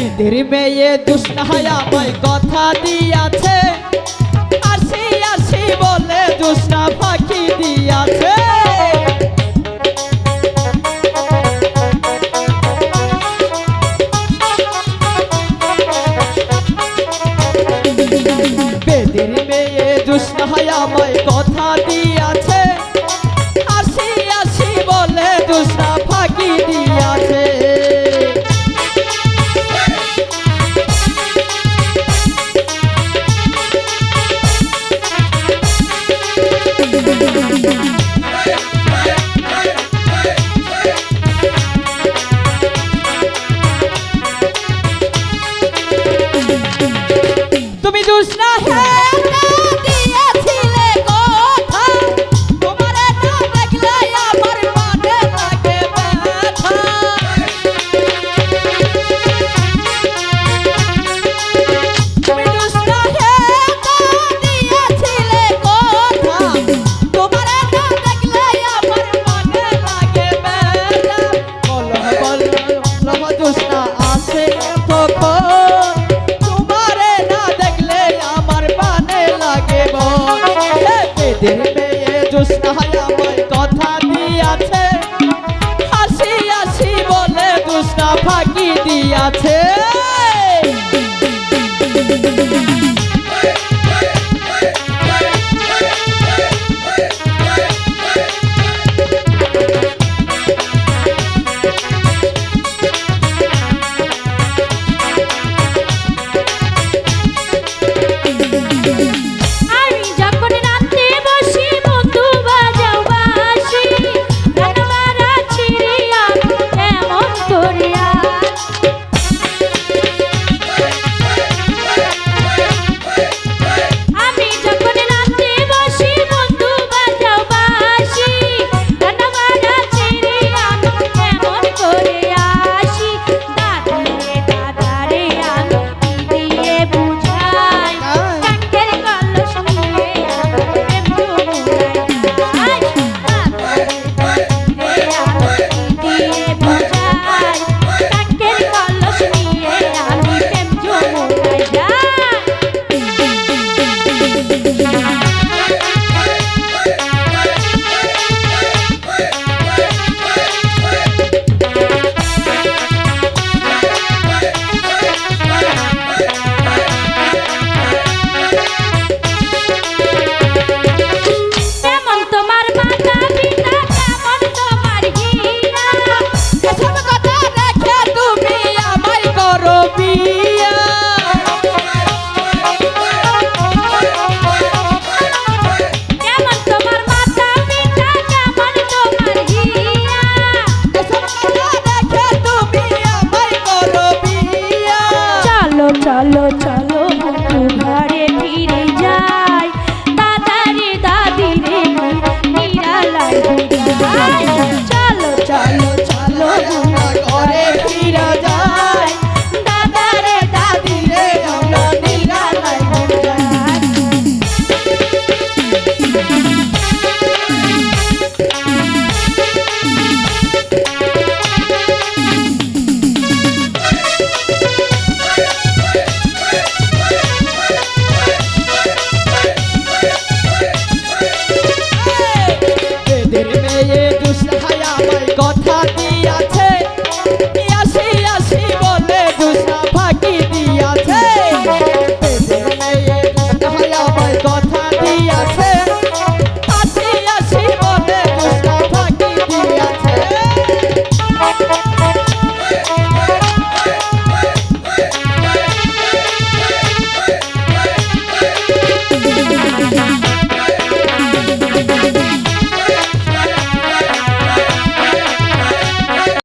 এদের মেয়ে জোসনায় আমায় কথা দিয়াছে, আসি আসি বলে জোসনা ফাঁকি দিয়াছে। বেদের মেয়ে জোসনায় আমায় কথা দিয়াছে, আসি আসি বলে জোসনা ফাঁকি দিয়াছে। তুমি জোসনা হে দিয়েছিলে কথা, তোমারে না দেখলে আমার মনে লাগে ব্যথা। তুমি জোসনা হে দিয়েছিলে কথা, তোমারে না দেখলে আমার মনে লাগে ব্যথা। বলো বলো জোসনা আসে কখন, বেদের মেয়ে জোসনায় আমায় কথা দিয়াছে, হাসি হাসি বলে জোসনা ফাঁকি দিয়াছে।